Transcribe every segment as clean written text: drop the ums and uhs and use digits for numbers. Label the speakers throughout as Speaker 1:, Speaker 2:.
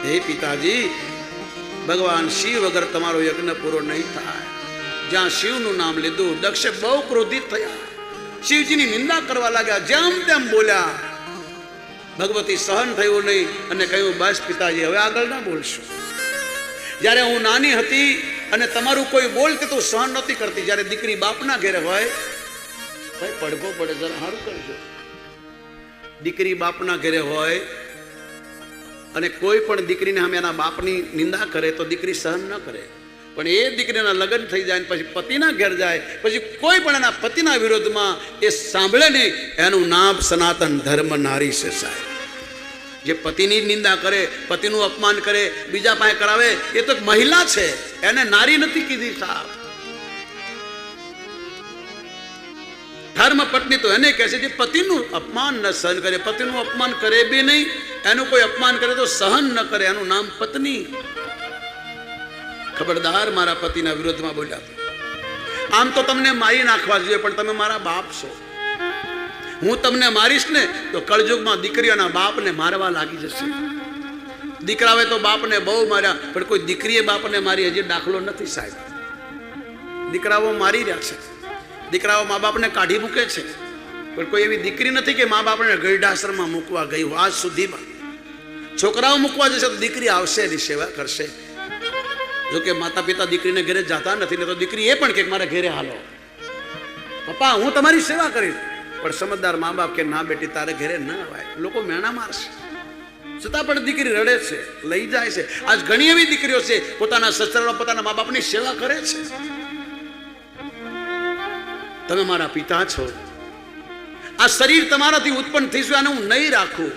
Speaker 1: હે પિતાજી, ભગવાન શિવ વગર તમારો યજ્ઞ પૂરો નહીં થાય. જ્યાં શિવનું નામ લીધું, દક્ષે બહુ ક્રોધિત થયા, શિવજીની નિંદા કરવા લાગ્યા, જેમ તેમ બોલ્યા. ભગવતી સહન થયું નહીં અને કહ્યું, બસ પિતાજી, હવે આગળ ના બોલશો. જ્યારે હું નાની હતી અને તમારું કોઈ બોલતું તો સહન નહોતી કરતી. જ્યારે દીકરી બાપના ઘેરે હોય, ભાઈ પડઘો પડે, જરા સારું કરજો. દીકરી બાપના ઘેરે હોય અને કોઈ પણ દીકરીને અમે એના બાપની નિંદા કરે તો દીકરી સહન ન કરે. પણ એ દીકરીના લગ્ન થઈ જાય ને પછી પતિના ઘેર જાય, પછી કોઈ પણ એના પતિના વિરોધમાં એ સાંભળે નહીં, એનું નામ સનાતન ધર્મ નારી છે સાહેબ. જે પતિની નિંદા કરે, પતિનું અપમાન કરે, બીજા પાસે કરાવે, એ તો મહિલા છે, એને નારી નથી કીધી સાહેબ. ધર્મ પત્ની તો એને કહે છે જે પતિનું અપમાન ન સહન કરે, પતિનું અપમાન કરે બી નહીં, એનું કોઈ અપમાન કરે તો સહન ન કરે, એનું નામ પત્ની. ખબરદાર, મારા પતિના વિરોધમાં બોલ્યા. આમ તો તમને મારી નાખવા જોઈએ, પણ તમે મારા બાપ છો. હું તમને મારીશ ને તો કળયુગમાં દીકરીઓના બાપને મારવા લાગી જશે. દીકરાએ તો બાપને બહુ માર્યા, પણ કોઈ દીકરીએ બાપને મારી હજી દાખલો નથી સાહેબ. દીકરાઓ મારી રહ્યા છે, દીકરાઓ મા બાપને કાઢી મૂકે છે, પણ કોઈ એવી દીકરી નથી કે મા બાપને ગરડાશ્રમમાં મૂકવા ગઈ આજ સુધીમાં. છોકરાઓ મૂકવા જશે તો દીકરી આવશે, એની સેવા કરશે. જોકે માતા પિતા દીકરીને ઘરે જતા નથી ને તો દીકરી એ પણ કે મારા ઘરે હાલો, પપ્પા હું તમારી સેવા કરીશ. પણ સમજદાર મા બાપ કે ના બેટી, તારે ઘરે ન અવાય, લોકો મેણા મારશે. છતાં પણ દીકરી રડે છે, લઈ જાય છે. આજ ઘણી એવી દીકરીઓ છે પોતાના સસરા પોતાના મા બાપની સેવા કરે છે. તમે મારા પિતા છો, આ શરીર તમારાથી ઉત્પન્ન થઈશું, આને હું નહીં રાખું.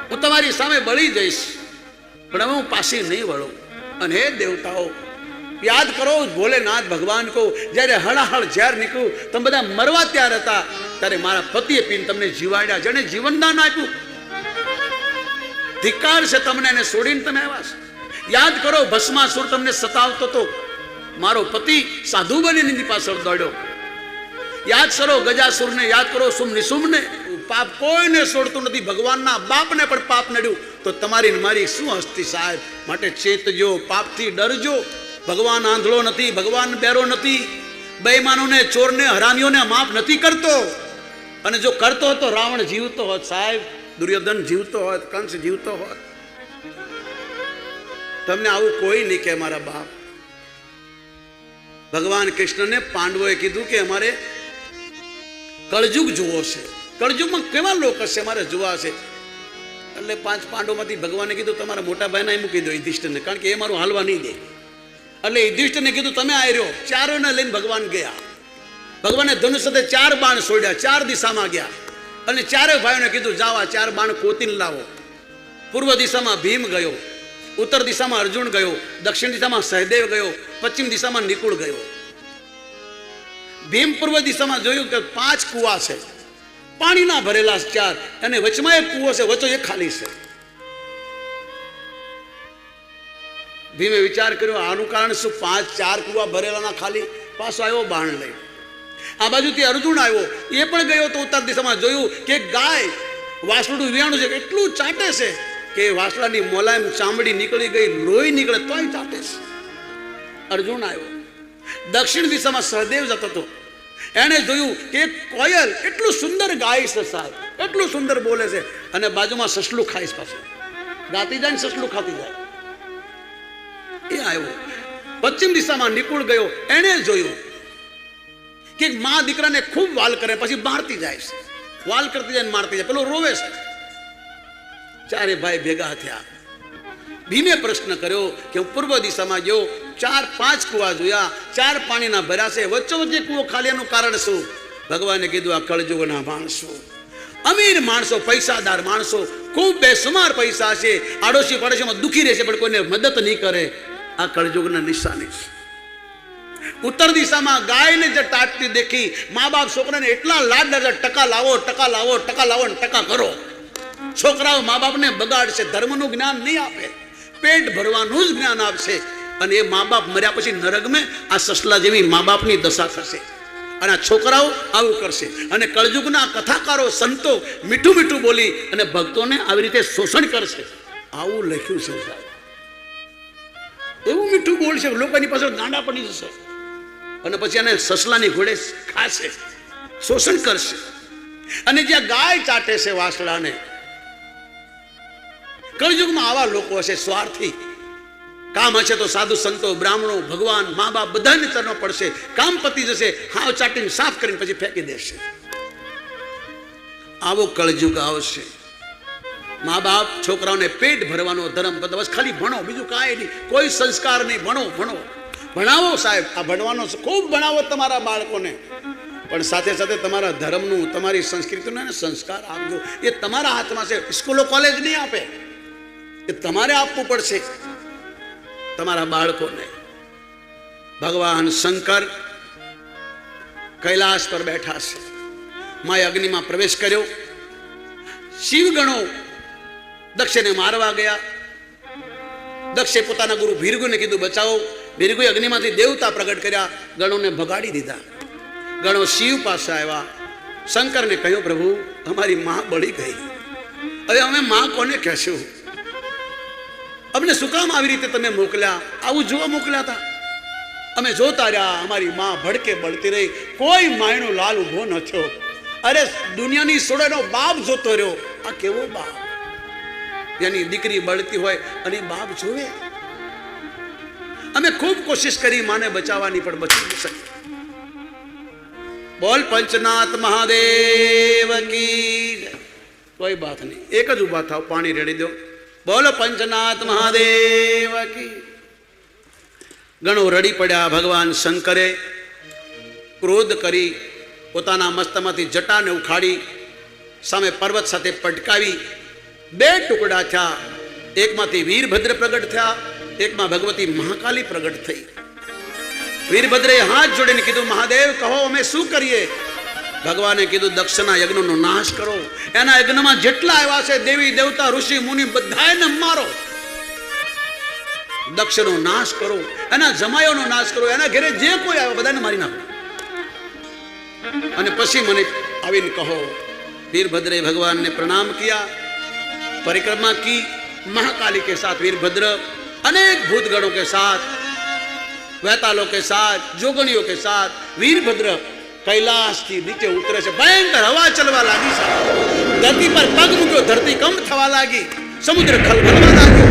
Speaker 1: હું તમારી સામે બળી જઈશ, પણ હવે હું પાછી નહીં વળું. અને હે દેવતાઓ, યાદ કરો ભોલેનાથ ભગવાન કો, જ્યારે હળાહળ ઝેર નીકળ્યું, તમે બધા મરવા તૈયાર હતા, ત્યારે મારા પતિએ પીને તમને જીવાડ્યા. જેને જીવનદાન આપ્યું, ધિક્કાર છે તમને, એને છોડીને તમે આવ્યા છો. યાદ કરો, ભસ્માસુર તમને સતાવતો હતો, મારો પતિ સાધુ બનીને પાછળ દોડ્યો. યાદ કરો ગજાસુરને, યાદ કરો શુંભ નિશુંભને. પાપ કોઈને છોડતું નથી, ભગવાનના બાપને પણ પાપ નડ્યું તો તમારી મારી શું હસ્તી સાહેબ. માટે ચેતજો, પાપથી ડરજો. ભગવાન આંધળો નથી, ભગવાન બેરો નથી. બેઈમાનોને, ચોરને, હરામીઓને માફ નથી કરતો. અને જો કરતો હતો રાવણ જીવતો હોત સાહેબ, દુર્યોધન જીવતો હોત, કંસ જીવતો હોત. તમને આવું કોઈ નહીં કે મારા બાપ. ભગવાન કૃષ્ણને પાંડવોએ કીધું કે અમારે કળયુગ જોવો છે, કળયુગમાં કેવા લોકો છે અમારે જોવા છે. એટલે 5 પાંડવોમાંથી ભગવાને કીધું તમારા મોટા ભાઈને મૂકી દો યુધિષ્ઠિરને, કારણ કે એ મારું હાલવા નહીં દે. એટલે યુધિષ્ઠિરને કીધું તમે આ રહ્યો. ચારોને લઈને ભગવાન ગયા. ભગવાને ધનુષ સાથે 4 બાણ છોડ્યા, 4 દિશામાં ગયા. અને 4 ભાઈઓને કીધું જાઓ આ 4 બાણ કોતીને લાવો. પૂર્વ દિશામાં ભીમ ગયો, ઉત્તર દિશામાં અર્જુન ગયો, દક્ષિણ દિશામાં સહદેવ ગયો, પશ્ચિમ દિશામાં નિકુળ ગયો. ભીમ પૂર્વ દિશામાં જોયું કે 5 કુવા છે, પાણીના ભરેલા 4, અને વચમાં એક કુવો છે, વચ્ચે એક ખાલી છે. ભીમે વિચાર કર્યો આનું કારણ શું, 4 કુવા ભરેલાના ખાલી. પાછો આવ્યો બાણ લઈ. આ બાજુથી અર્જુન આવ્યો, એ પણ ગયો તો ઉત્તર દિશામાં જોયું કે ગાય વાસળું વિયાણું છે, એટલું ચાટે છે કે વાસળાની મોલાયમ ચામડી નીકળી ગઈ, લોહી નીકળે તોય ચાટે છે. અર્જુન આવ્યો. દક્ષિણ દિશામાં સહદેવ જતો હતો, એને જોયું કે કોયલ એટલું સુંદર ગાય છે સાહેબ, એટલું સુંદર બોલે છે, અને બાજુમાં સસલું ખાઈશ પાછું, ગાતી જાય ને સસલું ખાતી જાય. એ આવ્યો. પશ્ચિમ દિશામાં નિકુળ ગયો, એને જોયું કે મા દીકરાને ખૂબ વાલ કરે, પછી મારતી જાય છે, વાલ કરતી જાય મારતી જાય, પેલો રોવે છે. 4 ભાઈ ભેગા થયા. ભીમે પ્રશ્ન કર્યો કે હું પૂર્વ દિશામાં ગયો, 4-5 કુવા જોયા, 4 પાણીના ભર્યા છે, વચ્ચે કુવો ખાલી, એનું કારણ શું? ભગવાને કીધું આ કળયુગના માણસો, અમીર માણસો, પૈસાદાર માણસો, ખૂબ બેસુમાર પૈસા છે, આડોશી પાડોશીમાં દુખી રહેશે પણ કોઈને મદદ નહીં કરે. આ કળયુગના નિશાની છે. ઉત્તર દિશામાં ગાયને જે તાટતી દેખી, મા બાપ છોકરાને એટલા લાડ લાગે, ટકા લાવો, ટકા લાવો, ટકા લાવો ને ટકા કરો. છોકરાઓ મા બાપને બગાડશે, ધર્મનું જ્ઞાન નહીં આપે, પેટ ભરવાનું જ જ્ઞાન આપશે. અને એ મા બાપ મર્યા પછી નરકમાં આ સસલા જેવી મા બાપની દશા થશે. અને આ છોકરાઓ આવું કરશે. અને કળયુગના કથાકારો, સંતો મીઠું મીઠું બોલી અને ભક્તોને આવી રીતે શોષણ કરશે. આવું લખ્યું છે સાહેબ. એવું મીઠું બોલશે લોકોની પાસે ગાંડા પડી જશે અને પછી એને સસલાની ઘોડે ખાશે, શોષણ કરશે. અને જ્યાં ગાય ચાટે છે વાસડાને, કળયુગમાં આવા લોકો હશે સ્વાર્થી. કામ હશે તો સાધુ સંતો, બ્રાહ્મણો, ભગવાન, મા બાપ બધાને ચરણો પડશે. કામ પતી જશે, હાવ ચાટીને સાફ કરીને પછી ફેંકી દેશે. આવો કળયુગ આવશે. મા બાપ છોકરાઓને પેટ ભરવાનો ધર્મ, બસ ખાલી ભણો, બીજું કાંઈ નહીં, કોઈ સંસ્કાર નહીં. ભણો ભણો ભણાવો સાહેબ, આ ભણવાનો ખૂબ ભણાવો તમારા બાળકોને, પણ સાથે સાથે તમારા ધર્મનું, તમારી સંસ્કૃતિનું સંસ્કાર આપજો. એ તમારા હાથમાં છે. સ્કૂલો કોલેજ નહીં આપે, એ તમારે આપવું પડશે તમારા બાળકોને. ભગવાન શંકર કૈલાસ પર બેઠા છે. માએ અગ્નિમાં પ્રવેશ કર્યો. શિવગણો દક્ષને મારવા ગયા. દક્ષે પોતાના ગુરુ ભીરગુને કીધું બચાવો. ભીરગુએ અગ્નિમાંથી દેવતા પ્રગટ કર્યા, ગણોને ભગાડી દીધા. ગણો શિવ પાસે આવ્યા. શંકરને કહ્યું પ્રભુ અમારી માં બળી ગઈ, હવે અમે માં કોને કહેશું? અમને શું કામ આવી રીતે તમે મોકલ્યા? આવું જોવા મોકલ્યા હતા? અમે જોતા રહ્યા, અમારી માં ભડકે બળતી રહી, કોઈ માયનો લાલ ઉભો ન થયો. અરે દુનિયાની સોળેનો બાપ જોતો રહ્યો. આ કેવો બાપ? એની દીકરી બળતી હોય અને બાપ જોવે. અમે ખૂબ કોશિશ કરી માને બચાવવાની, પણ બચી ન શકી. બોલ પંચનાથ મહાદેવ કી. કોઈ બાત નહીં, એક જ ઉભા થાવ, પાણી રેડી દો. બોલો પંચનાથ મહાદેવ કી. ગણો રડી પડ્યા. ભગવાન શંકરે ક્રોધ કરી પોતાના મસ્તકમાંથી જટાને ઉખાડી સામે પર્વત સાથે પટકાવી. બે ટુકડા થયા. એકમાંથી વીરભદ્ર પ્રગટ થયા, એકમાં ભગવતી મહાકાલી પ્રગટ થઈ. વીરભદ્રે હાથ જોડીને કીધું મહાદેવ કહો અમે શું કરીએ? ભગવાને કીધું દક્ષના યજ્ઞનો નાશ કરો. એના યજ્ઞમાં જેટલા આવ્યા છે દેવી દેવતા ઋષિ મુનિ બધાને મારો. દક્ષનો નાશ કરો, એના જમાયોનો નાશ કરો, એના ઘરે જે કોઈ આવ્યો બધાને મારી નાખો, અને પછી મને આવીને કહો. વીरभद्र भगवान ने प्रणाम किया, परिक्रमा की. महाकाली के साथ वीरभद्र अनेक भूतगणों के साथ, वैतालों के साथ, जोगणियों के साथ वीरभद्र कैलाश की नीचे उतरे से भयंकर हवा चलवा लागी. धरती पर पग मूक्यो, धरती कंप थवा लागी, समुद्र खलबलवा लाग्यो,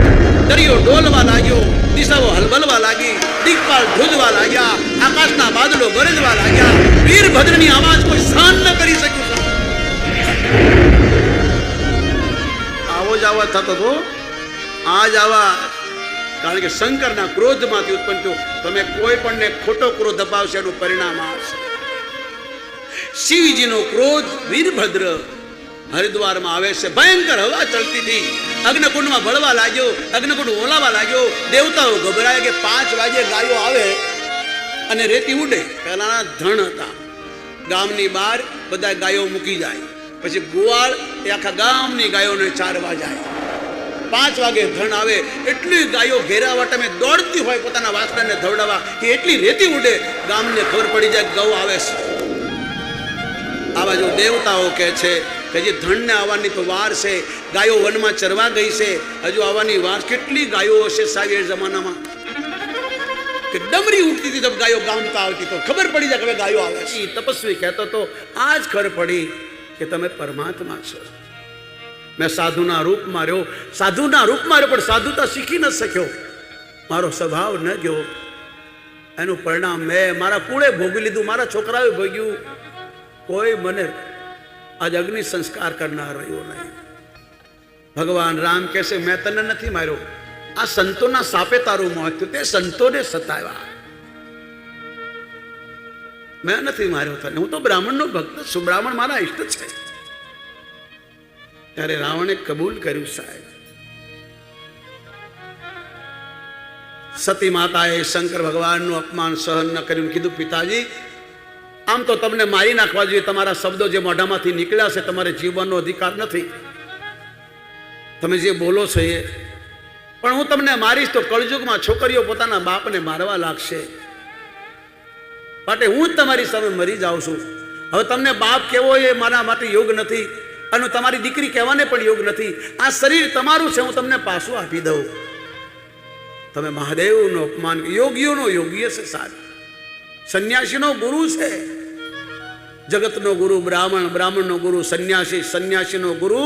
Speaker 1: दरियो डोलवा लाग्यो, दिशाओ हलबलवा लागी, दिक्पाल ध્રુજવા લાગ્યા, આકાશના બાદલો ગરજવા લાગ્યા. વીરભદ્રની આવાજ કોઈ સહન ન કરી શક્યું. આવો જ આવા થતો હતો, આ જ આવા, કારણ કે શંકરના ક્રોધમાંથી ઉત્પન્ન થયો. તમે કોઈ પણને ખોટો ક્રોધ અપાવશે એનું પરિણામ આવશે. શિવજીનો ક્રોધ વીરભદ્ર હરિદ્વારમાં આવે છે. ભયંકર હવા ચલતી હતી, અગ્નિકુંડમાં બળવા લાગ્યો, અગ્નિકુંડ ઓલાવા લાગ્યો. દેવતાઓ ગભરાય કે 5 વાગે ગાયો આવે અને રેતી ઉડે. પહેલાના ધણ હતા, ગામની બહાર બધા ગાયો મૂકી જાય, પછી ગોવાળ એ આખા ગામની ગાયોને ચારવા જાય. 5 વાગે ધણ આવે, એટલી ગાયો ઘેરાવાટામે દોડતી હોય પોતાના વાસણાને ધવડાવવા કે એટલી રેતી ઉડે, ગામને ખબર પડી જાય ગૌ આવે છે. આ બાજુ દેવતાઓ કહે છે કે જે ધણને આવવાની તો વાર છે, ગાયો વનમાં ચરવા ગઈ છે, હજુ આવવાની વાર. કેટલી ગાયો હશે સાહેબ એ જમાનામાં કે ડમરી ઉઠતી હતી તો ગાયો ગામતા આવતી, તો ખબર પડી જાય કે ગાયો આવે છે. તપસ્વી કહેતો તો આ જ ખબર પડી કે તમે પરમાત્મા છો. મેં સાધુના રૂપમાં રહ્યો, સાધુના રૂપમાં રહ્યો, પણ સાધુતા શીખી ન શક્યો, મારો સ્વભાવ ન ગયો. એનું પરિણામ મેં મારા કુળે ભોગવી લીધું, મારા છોકરાએ ભોગ્યું. કોઈ મને આજ અગ્નિ સંસ્કાર કરનાર રહ્યો નહીં. ભગવાન રામ કહે છે મેં તને નથી માર્યો, આ સંતોના સાપે તારું મોત થયું, તે સંતોને સતાવ્યા, મેં નથી માર્યો તને. હું તો બ્રાહ્મણનો ભક્ત છું, બ્રાહ્મણ મારા ઇષ્ટ છે. ત્યારે રાવણે કબૂલ કર્યું. સાહેબ સતી માતાએ શંકર ભગવાનનું અપમાન સહન ન કર્યું. કીધું પિતાજી આમ તો તમને મારી નાખવા જોઈએ, તમારા શબ્દો જે મોઢામાંથી નીકળ્યા છે તમારે જીવવાનો અધિકાર નથી, તમે જે બોલો છો એ. પણ હું તમને મારીશ તો કળયુગમાં છોકરીઓ પોતાના બાપને મારવા લાગશે, માટે હું જ તમારી સામે મરી જાઉં છું. હવે તમને બાપ કેવો એ મારા માટે યોગ નથી. અને તમારી દીકરી કહેવાને પણ યોગ નથી. આ શરીર તમારું છે, હું તમને પાછું આપી દઉં. તમે મહાદેવનું અપમાન. યોગીઓનો યોગી છે સાહેબ, સંન્યાસીનો ગુરુ છે. જગતનો ગુરુ બ્રાહ્મણ, બ્રાહ્મણનો ગુરુ સંન્યાસી, સંન્યાસીનો ગુરુ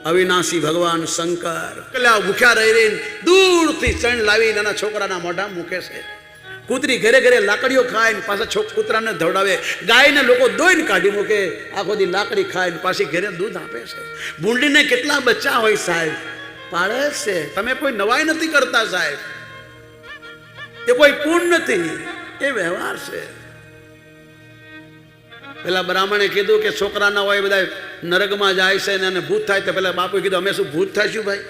Speaker 1: અવિનાશી ભગવાન શંકર. કલ્યા ભૂખ્યા રહી રહીને દૂરથી ચણ લાવી નાના છોકરાના મોઢા મૂકે છે. કૂતરી ઘરે ઘરે લાકડીઓ ખાય ને પાછા કૂતરાને ધવડાવે. ગાયને લોકો દોઈને કાઢી મૂકે, આખો દી લાકડી ખાય ને પાછી ઘરે દૂધ આપે છે. ભૂંડીને કેટલા બચ્ચા હોય સાહેબ, પાળે છે. તમે કોઈ નવાઈ નથી કરતા સાહેબ, એ કોઈ પૂર્ણ નથી, એ વ્યવહાર છે. પેલા બ્રાહ્મણે કીધું કે છોકરા ના હોય બધા નરકમાં જાય છે ને ભૂત થાય. તો પેલા બાપુએ કીધું અમે શું ભૂત થઈશું ભાઈ?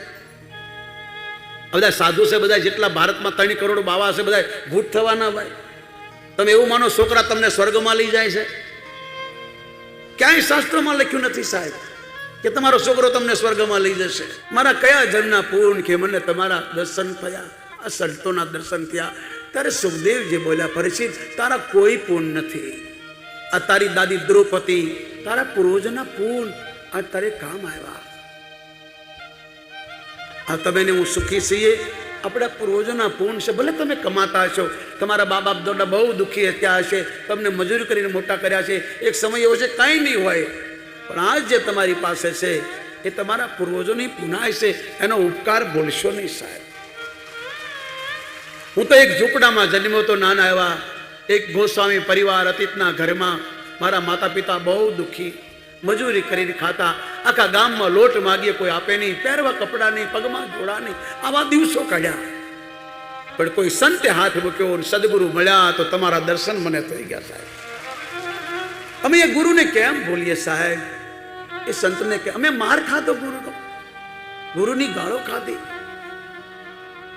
Speaker 1: બધા સાધુ છે, બધા જેટલા ભારતમાં 3 કરોડ બાવા છે, બધા ભૂત થવાના ભાઈ? તમે એવું માનો છોકરા તમને સ્વર્ગમાં લઈ જાય છે? ક્યાંય શાસ્ત્રમાં લખ્યું નથી સાહેબ કે તમારો છોકરો તમને સ્વર્ગમાં લઈ જશે. મારા કયા જન્મના પૂર્ણ કે મને તમારા દર્શન થયા, આ સંતોના દર્શન થયા. ત્યારે સુખદેવજી બોલ્યા, પરીક્ષિત તારા કોઈ પૂર્ણ નથી. આ તારી દાદી દ્રૌપદી, તારા પૂર્વજના પૂર્ણ આ તારે કામ આવ્યા. આ તમે ને હું સુખી છીએ, આપણા પૂર્વજોના પૂર્ણ છે. ભલે તમે કમાતા હશો, તમારા બા બાપ દાદા બહુ દુઃખી હતા હશે, તમને મજૂરી કરીને મોટા કર્યા છે. એક સમય એવો છે કાંઈ નહીં હોય, પણ આજ જે તમારી પાસે છે એ તમારા પૂર્વજોની પુનાય છે. એનો ઉપકાર ભૂલશો નહીં સાહેબ. હું તો એક ઝૂંપડામાં જન્મ્યો તો, નાના એવા એક ગોસ્વામી પરિવાર અતીતના ઘરમાં. મારા માતા પિતા બહુ દુઃખી, મજૂરી કરીને ખાતા. આખા ગામમાં લોટ માગીએ, કોઈ આપે નહીં. પહેરવા કપડાં નહીં, પગમાં જોડા નહીં. આવા દિવસો કાઢ્યા. પણ કોઈ સંતે હાથ મૂક્યો, સદગુરુ મળ્યા તો તમારા દર્શન મને થઈ ગયા સાહેબ. અમે એ ગુરુને કેમ ભૂલીએ સાહેબ? એ સંતને કે અમે માર ખાતો ગુરુનો, ગુરુની ગાળો ખાધી,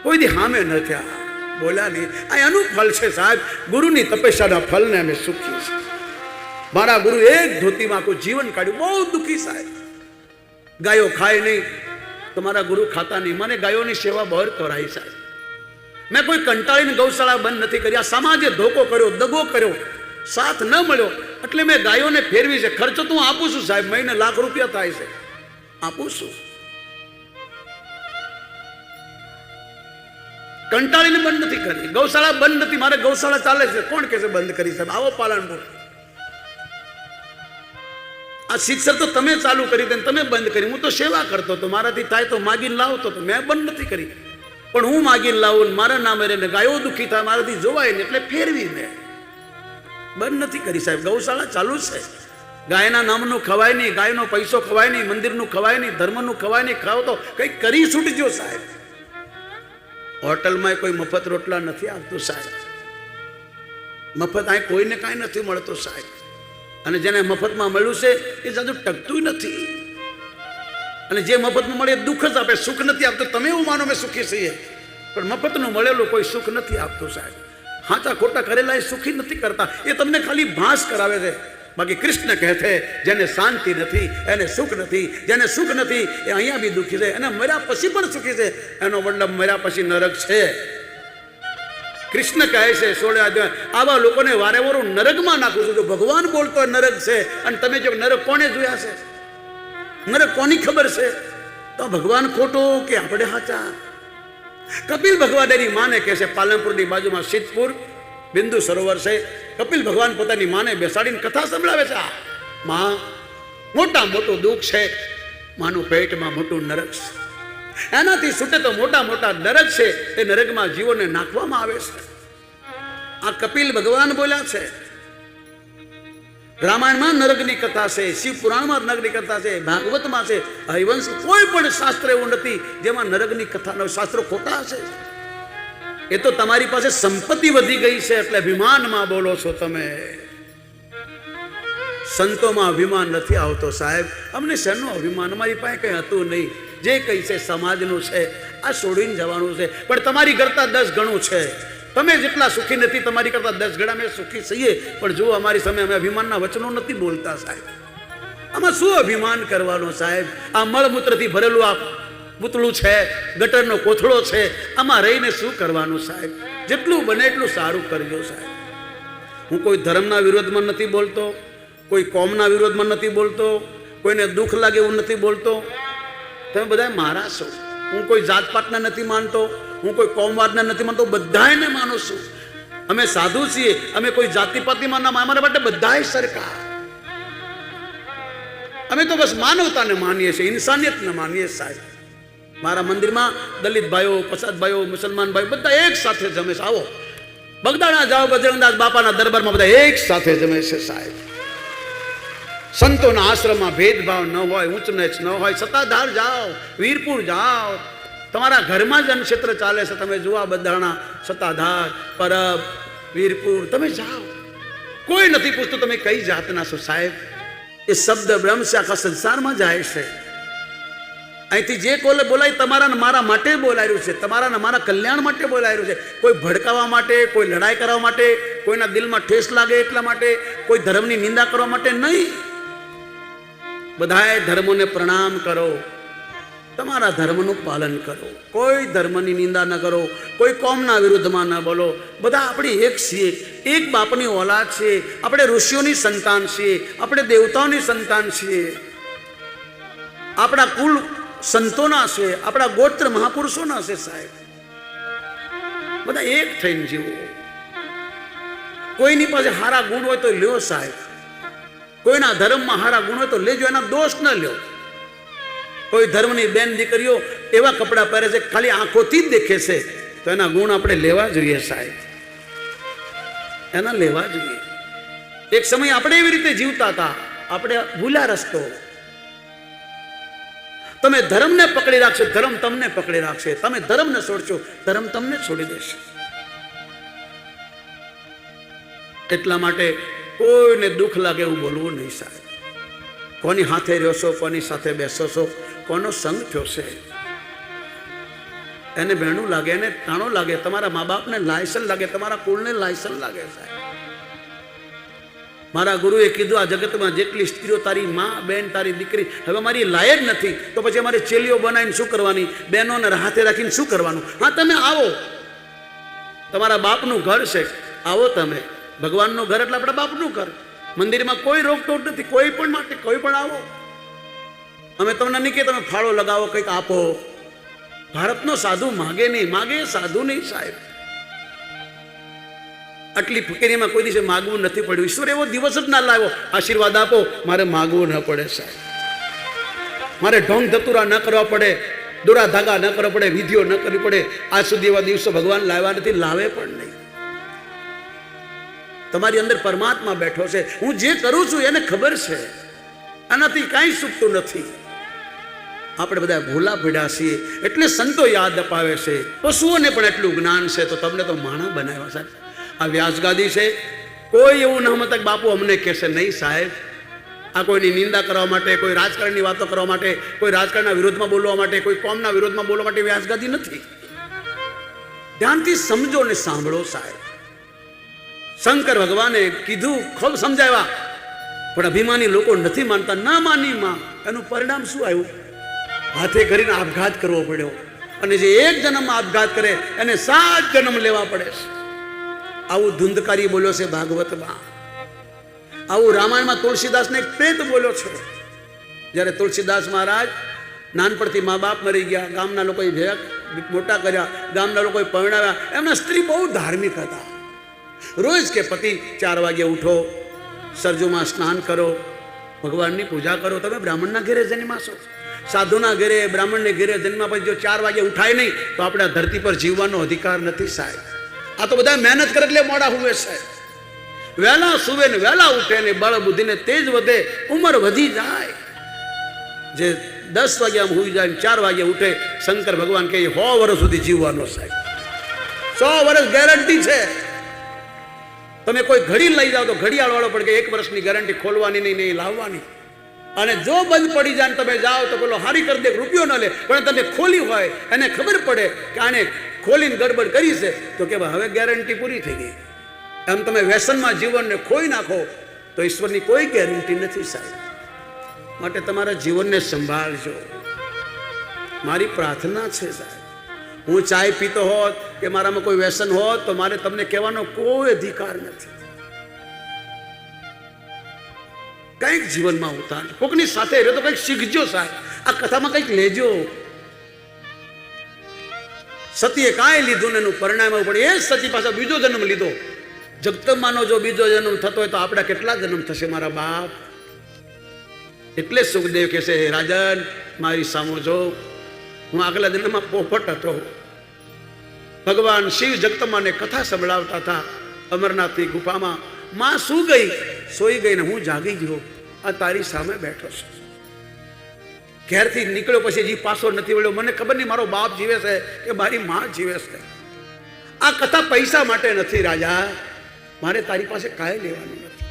Speaker 1: કોઈ દી હામે ન થયા, બોલ્યા નહીં. આ એનું ફળ છે સાહેબ. ગુરુની તપસ્યાના ફળને અમે સુખી છીએ. મારા ગુરુ એક ધોતીમાં કોઈ જીવન કાઢ્યું, બહુ દુઃખી સાહેબ. ગાયો ખાય નહીં તો મારા ગુરુ ખાતા નહીં. મને ગાયોની સેવા બહુ કરાઈ સાહેબ. મેં કોઈ કંટાળીને ગૌશાળા બંધ નથી કરી. આ સમાજે ધોકો કર્યો, દગો કર્યો, સાથ ન મળ્યો એટલે મેં ગાયોને ફેરવી છે. ખર્ચો તો હું આપું છું સાહેબ, મહિને લાખ રૂપિયા થાય છે, આપું છું. કંટાળીને બંધ નથી કરી. ગૌશાળા બંધ નથી, મારે ગૌશાળા ચાલે છે. કોણ કે છે બંધ કરી સાહેબ? આવો પાલનપુર. આ શિક્ષક તો તમે ચાલુ કરી દે, તમે બંધ કરી. હું તો સેવા કરતો હતો, મારાથી થાય તો માગીને લાવતો હતો. મેં બંધ નથી કરી, પણ હું માગીને લાવું ને મારા નામે રહીને ગાયો દુઃખી થાય, મારાથી જોવાય ને એટલે ફેરવી. મેં બંધ નથી કરી સાહેબ. ગૌશાળા ચાલુ છે. ગાયના નામનું ખવાય નહીં, ગાયનો પૈસો ખવાય નહીં, મંદિરનું ખવાય નહીં, ધર્મનું ખવાય નહીં. ખાવ તો કંઈક કરી છૂટજો સાહેબ. હોટલમાં કોઈ મફત રોટલા નથી આપતું સાહેબ. મફત અહીં કોઈને કાંઈ નથી મળતું સાહેબ. અને જેને મફતમાં મળ્યું છે એ જાજુ ટકતું નથી. અને જે મફતમાં મળે એ દુઃખ જ આપે, સુખ નથી આપતું. તમે એવું માનો મેં સુખી છીએ, પણ મફતનું મળેલું કોઈ સુખ નથી આપતું સાહેબ. હાચા ખોટા કરેલા એ સુખી નથી કરતા, એ તમને ખાલી ભાસ કરાવે છે. બાકી કૃષ્ણ કહે છે જેને શાંતિ નથી એને સુખ નથી, જેને સુખ નથી એ અહીંયા બી દુઃખી છે, અને મર્યા પછી પણ સુખી છે. એનો મતલબ મર્યા પછી નરક છે. કૃષ્ણ કહે છે છોડ્યા આવા લોકોને વારે વારે નરકમાં નાખું છું. જો ભગવાન બોલતો નરક છે અને તમે જો નરક કોને જોયા છે, નરક કોની ખબર છે? તો ભગવાન ખોટો કે આપણે સાચા? કપિલ ભગવાન એની માને કહે છે, પાલનપુરની બાજુમાં સિદ્ધપુર બિંદુ સરોવર છે. કપિલ ભગવાન પોતાની માને બેસાડીને કથા સંભળાવે છે. માં મોટા મોટું દુઃખ છે, માનું પેટમાં મોટું નરક છે, એનાથી છૂટે તો મોટા મોટા નરક છે, એ નરકમાં જીવોને નાખવામાં આવે છે. આ કપિલ ભગવાન બોલ્યા છે. રામાયણમાં નરકની કથા છે, શિવ પુરાણમાં નરકની કથા છે, ભાગવતમાં છે, હરિવંશ કોઈ પણ શાસ્ત્ર એવું નથી જેમાં નરકની કથા ન. શાસ્ત્રો ખોટા છે. એ તો તમારી પાસે સંપત્તિ વધી ગઈ છે એટલે અભિમાનમાં બોલો છો તમે. સંતોમાં અભિમાન નથી આવતો સાહેબ. અમને શેનું અભિમાન? અમારી પાસે કંઈ હતું નહીં. જે કંઈ છે સમાજનું છે, આ છોડીને જવાનું છે. પણ તમારી કરતાં 10 ગણું છે. તમે જેટલા સુખી નથી તમારી કરતાં 10 ગણા અમે સુખી છીએ. પણ જુઓ અમારી સામે અમે અભિમાનના વચનો નથી બોલતા સાહેબ. આમાં શું અભિમાન કરવાનો સાહેબ? આ મળમૂત્રથી ભરેલું આ પૂતળું છે, ગટરનો કોથળો છે, આમાં રહીને શું કરવાનું સાહેબ? જેટલું બને એટલું સારું કરજો સાહેબ. હું કોઈ ધર્મના વિરોધમાં નથી બોલતો, કોઈ કોમના વિરોધમાં નથી બોલતો, કોઈને દુઃખ લાગે એવું નથી બોલતો. તમે બધા મારા છો. હું કોઈ જાતપાતના નથી માનતો, હું કોઈ કોમવાદના નથી માનતો, બધાને માનું છું. અમે સાધુ છીએ, અમે કોઈ જાતિપાતિમાં ના, અમારા માટે બધા સરકાર. અમે તો બસ માનવતાને માનીએ છીએ, ઇન્સાનિયતને માનીએ સાહેબ. મારા મંદિરમાં દલિત ભાઈઓ, પછાત ભાઈઓ, મુસલમાન ભાઈઓ બધા એક સાથે જમે છે. આવો બગદાણા જાઓ, બજરંગદાસ બાપાના દરબારમાં બધા એક સાથે જમે છે સાહેબ. સંતોના આશ્રમમાં ભેદભાવ ન હોય, ઊંચ નીચ ન હોય. સત્તાધાર જાઓ, વીરપુર જાઓ, તમારા ઘરમાં જ અન્નક્ષેત્ર ચાલે છે. તમે જુઓ બગદાણા, સત્તાધાર, પરબ, વીરપુર, તમે જાઓ. કોઈ નથી પૂછતું તમે કઈ જાતના છો સાહેબ. એ શબ્દ બ્રહ્મ છે, આખા સંસારમાં જાય છે. અહીંથી જે કોલે બોલાય તમારા ને મારા માટે બોલાયેલું છે, તમારા ને મારા કલ્યાણ માટે બોલાયેલું છે. કોઈ ભડકાવવા માટે, કોઈ લડાઈ કરવા માટે, કોઈના દિલમાં ઠેસ લાગે એટલા માટે, કોઈ ધર્મની નિંદા કરવા માટે નહીં. બધાએ ધર્મોને પ્રણામ કરો, તમારા ધર્મનું પાલન કરો. કોઈ ધર્મની નિંદા ન કરો, કોઈ કોમના વિરુદ્ધમાં ન બોલો. બધા આપણે એક છીએ, એક બાપની ઓલાદ છે. આપણે ઋષિઓની સંતાન છીએ, આપણે દેવતાઓની સંતાન છીએ. આપણા કુલ સંતોના છે, આપણા ગોત્ર મહાપુરુષોના છે સાહેબ. બધા એક થઈને જીવો. કોઈની પાસે હારા ગુણ હોય તો લ્યો સાહેબ. કોઈના ધર્મમાં હારા ગુણ હોય તો લેજો, એના દોષ ન લ્યો. કોઈ ધર્મની બેન દીકરીઓ એવા કપડાં પહેરે છે ખાલી આંખોથી જ દેખે છે, તો એના ગુણ આપણે લેવા જોઈએ સાહેબ. એના લેવા જોઈએ. એક સમય આપણે એવી રીતે જીવતા હતા, આપણે ભૂલા રસ્તો. તમે ધર્મને પકડી રાખશો, ધર્મ તમને પકડી રાખશે. તમે ધર્મને છોડશો, ધર્મ તમને છોડી દેશે. એટલા માટે કોઈને દુઃખ લાગે એવું બોલવું નહીં સાહેબ. કોની હાથે રહ્યો છો, કોની સાથે બેસો છો, કોનો સંગ થયો છે, એને બહેણું લાગે, એને ટાણો લાગે, તમારા મા બાપને લાયસન લાગે, તમારા કુળને લાયસન લાગે સાહેબ. મારા ગુરુએ કીધું, આ જગતમાં જેટલી સ્ત્રીઓ તારી માં, બેન, તારી દીકરી હવે મારી લાયક નથી, તો પછી અમારે ચેલીઓ બનાવીને શું કરવાની, બહેનોને હાથે રાખીને શું કરવાનું? હા, તમે આવો, તમારા બાપનું ઘર છે, આવો તમે. ભગવાનનું ઘર એટલે આપણા બાપનું ઘર. મંદિરમાં કોઈ રોકટોક નથી, કોઈ પણ માટે, કોઈ પણ આવો. અમે તમને નહીં કે તમે ફાળો લગાવો, કંઈક આપો. ભારતનો સાધુ માગે નહીં, માગે સાધુ નહીં સાહેબ. આટલી ફકીરીમાં કોઈ દિવસે માગવું નથી પડ્યું. ઈશ્વર એવો દિવસ જ ના લાવ્યો, આશીર્વાદ આપો, મારે માગવું ન પડે સાહેબ. મારે ઢોંગ ધતુરા ન કરવા પડે, દોરા ધાગા ન કરવા પડે, વિધિઓ ન કરવી પડે. આજ સુધી એવા દિવસો ભગવાન લાવ્યા નથી, લાવે પણ નહીં. તમારી અંદર પરમાત્મા બેઠો છે. હું જે કરું છું એને ખબર છે, આનાથી કાંઈ ચૂકતું નથી. આપણે બધા ભૂલા પડ્યા છીએ, એટલે સંતો યાદ અપાવે છે. પશુઓને પણ એટલું જ્ઞાન છે, તો તમને તો માણા બનાવ્યા સાહેબ. આ વ્યાસગાદી છે, કોઈ એવું ન મતક બાપુ અમને કહેશે નહીં સાહેબ. આ કોઈની નિંદા કરવા માટે, કોઈ રાજકારણની વાતો કરવા માટે, કોઈ રાજકારણના વિરોધમાં બોલવા માટે, કોઈ કોમના વિરોધમાં બોલવા માટે વ્યાસગાદી નથી. ધ્યાનથી સમજો ને સાંભળો સાહેબ. શંકર ભગવાને કીધું, ખૂબ સમજાવ્યા, પણ અભિમાની લોકો નથી માનતા. ના માની માં, એનું પરિણામ શું આવ્યું? હાથે કરીને આપઘાત કરવો પડ્યો. અને જે એક જન્મ આપઘાત કરે એને 7 જન્મ લેવા પડે છે. આવું ધુંધકારી બોલ્યો છે ભાગવતમાં. આવું રામાયણમાં તુલસીદાસને એક પ્રેત બોલ્યો છે. જ્યારે તુલસીદાસ મહારાજ નાનપણથી મા બાપ મરી ગયા, ગામના લોકોએ ભેગા મોટા કર્યા, ગામના લોકોએ પરણાવ્યા. એમના સ્ત્રી બહુ ધાર્મિક હતા. રોજ કે પતિ 4 વાગે ઉઠો, સરજુમાં સ્નાન કરો, ભગવાનની પૂજા કરો. તમે બ્રાહ્મણના ઘેરે જન્મા છો, સાધુના ઘેરે, બ્રાહ્મણને ઘેરે જન્મા પછી જો 4 વાગે ઉઠાય નહીં તો આપણે આ ધરતી પર જીવવાનો અધિકાર નથી સાહેબ. આ તો બધા મહેનત કરે એટલે મોડા હુવે સાહેબ. વહેલા સુવે ને વહેલા ઉઠે ને બળ બુદ્ધિને તેજ વધે, ઉંમર વધી જાય. જે 10 વાગ્યા હુઈ જાય ને 4 વાગે ઉઠે, શંકર ભગવાન કહે 100 વર્ષ સુધી જીવવાનો સાહેબ. 100 વર્ષ ગેરંટી છે. તમે કોઈ ઘડી લઈ જાઓ તો ઘડિયાળ વાળો પણ કે 1 વર્ષની ગેરંટી, ખોલવાની નહીં, લાવવાની. અને જો બંધ પડી જાય તમે જાઓ તો પેલો હારી કરી દે, રૂપિયો ન લે. પણ તમે ખોલી હોય, એને ખબર પડે કે આને ખોલીને ગડબડ કરી છે, તો કે હવે ગેરંટી પૂરી થઈ ગઈ. એમ તમે વ્યસનમાં જીવનને ખોઈ નાખો તો ઈશ્વરની કોઈ ગેરંટી નથી સાહેબ. માટે તમારા જીવનને સંભાળજો, મારી પ્રાર્થના છે સાહેબ. હું ચાય પીતો હોત કે મારામાં કોઈ વ્યસન હોત તો મારે તમને કહેવાનો કોઈ અધિકાર નથી. કંઈક જીવનમાં ઉતાર, કોકની સાથે રહ્યો તો કંઈક શીખજો સાહેબ, આ કથામાં કંઈક લેજો. સતીએ કાંઈ લીધું ને એનું પરિણામ આવવું પડે. એ જ સતી પાસે બીજો જન્મ લીધો. જગદંબાનો જો બીજો જન્મ થતો હોય તો આપણા કેટલા જન્મ થશે મારા બાપ. એટલે સુખદેવ કહે છે, રાજન મારી સામો જો, હું આગલા જન્મમાં પોપટ હતો. ભગવાન શિવ જગદંબાને કથા સંભળાવતા હતા અમરનાથની ગુફામાં. માં શું ગઈ, સોઈ ગઈ ને હું જાગી ગયો, આ તારી સામે બેઠો છું. ઘેરથી નીકળ્યો પછી હજી પાછો નથી વળ્યો. મને ખબર નહીં મારો બાપ જીવે છે કે મારી માં જીવે છે. આ કથા પૈસા માટે નથી રાજા, મારે તારી પાસે કાંઈ લેવાનું નથી.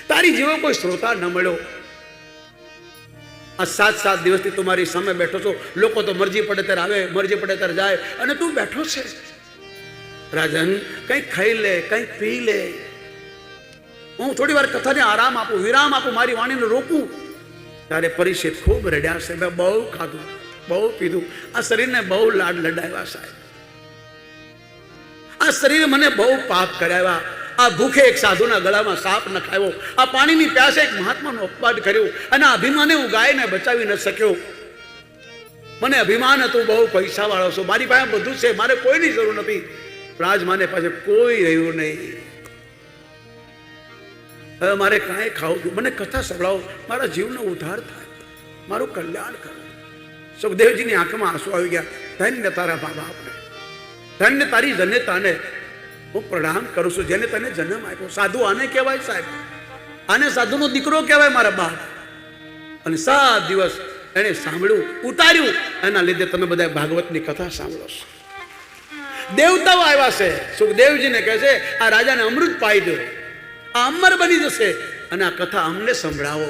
Speaker 1: તારી જેવો કોઈ શ્રોતા ન મળ્યો. આ 7 દિવસથી તું મારી સામે બેઠો છો. લોકો તો મરજી પડે ત્યારે આવે, મરજી પડે ત્યારે જાય, અને તું બેઠો છે. રાજન કંઈક ખાઈ લે, કંઈક પી લે. હું થોડી વાર કથાને આરામ આપું, વિરામ આપું, મારી વાણીને રોકું. ત્યારે પરીક્ષિત ખૂબ રડ્યા છે. મેં બહુ ખાધું, બહુ પીધું, આ શરીરને બહુ લાડ લડાવ્યા સાહેબ. આ શરીરે મને બહુ પાપ કરાવ્યા. આ ભૂખે એક સાધુના ગળામાં સાપ નખાવ્યો, આ પાણીની પ્યાસે એક મહાત્માનું અપવાદ કર્યું, અને આ અભિમાને હું ગાયને બચાવી ન શક્યો. મને અભિમાન હતું બહુ પૈસા વાળો છું, મારી પાસે બધું છે, મારે કોઈની જરૂર નથી. પણ આજ મારે પાસે કોઈ રહ્યું નહીં. હવે મારે કાંઈ ખાવું, મને કથા સંભળાવો, મારા જીવનો ઉદ્ધાર થાય, મારું કલ્યાણ કરો. સુખદેવજીની આંખમાં આંસુ આવી ગયા. ધન્ય તારા મા બાપને, ધન્ય તારી જનેતાને. હું પ્રણામ કરું છું જેને તને જન્મ આપ્યો. સાધુ આને કહેવાય સાહેબ, આને સાધુનો દીકરો કહેવાય મારા બાપ. અને 7 દિવસ એને સાંભળ્યું, ઉતાર્યું, એના લીધે તમે બધા ભાગવતની કથા સાંભળો છો. દેવતાઓ આવ્યા છે. સુખદેવજીને કહે છે આ રાજાને અમૃત પાઈ દો, આ અમર બની જશે, અને આ કથા અમને સંભળાવો.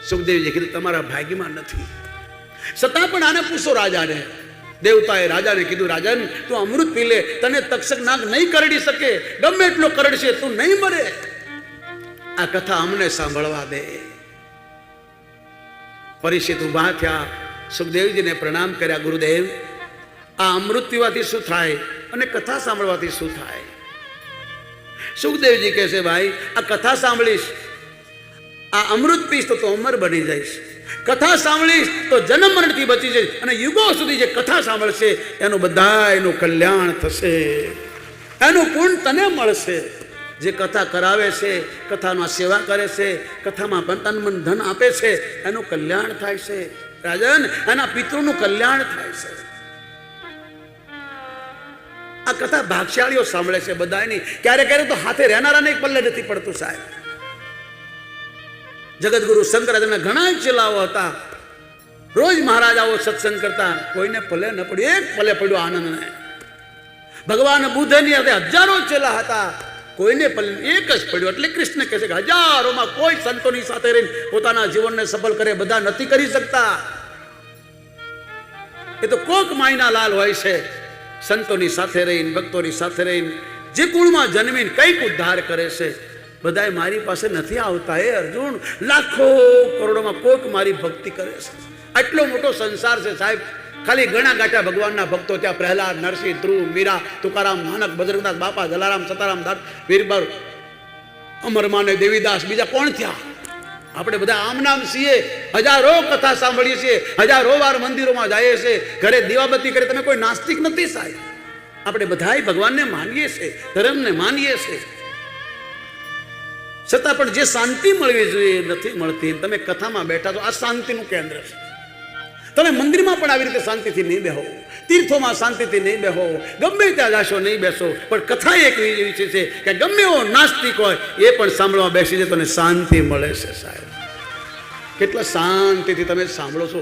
Speaker 1: સુખદેવજી કીધું તમારા ભાગ્યમાં નથી. છતાં પણ આને પૂછો રાજાને. દેવતાએ રાજાને કીધું, રાજન તું અમૃત પી લે, તને તક્ષક નાગ નહીં કરડી શકે, ગમે એટલો કરડશે તું નહીં મરે. આ કથા અમને સાંભળવા દે. પરીક્ષિત ઉભા થયા, સુખદેવજીને પ્રણામ કર્યા. ગુરુદેવ, આ અમૃત પીવાથી શું થાય અને કથા સાંભળવાથી શું થાય? સુખદેવજી કહે છે, ભાઈ આ કથા સાંભળીશ, આ અમૃત પીશ તો અમર બની જઈશ. કથા સાંભળીશ તો જન્મ મરણથી બચી જઈશ, અને યુગો સુધી જે કથા સાંભળશે એનું બધા એનું કલ્યાણ થશે, એનું પુણ્ય તને મળશે. જે કથા કરાવે છે, કથામાં સેવા કરે છે, કથામાં તન મન ધન આપે છે, એનું કલ્યાણ થાય છે. રાજન એના પિતૃનું કલ્યાણ થાય છે. આ કથા ભાગશાળીઓ સાંભળે છે બધાની. ક્યારેક ક્યારેક તો હાથે રહેનારાને એક પલ્લે નથી પડતું સાહેબ. જગતગુરુ શંકરાચાર્યના ઘણા ચેલાઓ હતા. રોજ મહારાજાઓ સત્સંગ કરતા, કોઈને પલ્લે ન પડ્યું. એક પલ્લે પડ્યો આનંદને. ભગવાન બુદ્ધની સાથે હજારો ચેલા હતા, કોઈને પલ્લે એક જ પડ્યો. એટલે કૃષ્ણ કહે છે કે હજારોમાં કોઈ સંતોની સાથે રહીને પોતાના જીવનને સફળ કરે, બધા નથી કરી શકતા. એ તો કોક માયના લાલ હોય છે. સંતોની સાથે રહીને, ભક્તોની સાથે રહીને, જે કુળમાં જન્મીને કંઈક ઉદ્ધાર કરે છે. બધાય મારી પાસે નથી આવતા. એ અર્જુન, લાખો કરોડોમાં કોક મારી ભક્તિ કરે છે. આટલો મોટો સંસાર છે સાહેબ. ખાલી ગણા ગાંઠા ભગવાનના ભક્તો ત્યાં પ્રહલાદ, નરસિંહ, ધ્રુવ, મીરા, તુકારામ, નાનક, બજરંગદાસ બાપા, જલારામ, સતારામ, દાસ, વીરબર, અમરમાને, દેવીદાસ, બીજા કોણ થયા? આપણે બધા આમ નામ છીએ. હજારો કથા સાંભળીએ છીએ, હજારો વાર મંદિરોમાં જઈએ છીએ, ઘરે દીવાબત્તી કરે. તમે કોઈ નાસ્તિક નથી સાહેબ. આપણે બધાય ભગવાનને માનીએ છીએ, ધર્મને માનીએ છીએ. છતાં પણ જે શાંતિ મળવી જોઈએ નથી મળતી. તમે કથામાં બેઠા છો, આ શાંતિનું કેન્દ્ર છે. તમે મંદિરમાં પણ આવી રીતે શાંતિથી નહીં બેહો, તીર્થોમાં શાંતિથી નહીં બેહો, ગમે ત્યાં જાશો નહીં બેસો. પણ કથા એક એવી છે કે ગમે એવો નાસ્તિક હોય એ પણ સાંભળવા બેસી જાય તો શાંતિ મળે છે સાહેબ. કેટલા શાંતિથી તમે સાંભળો છો.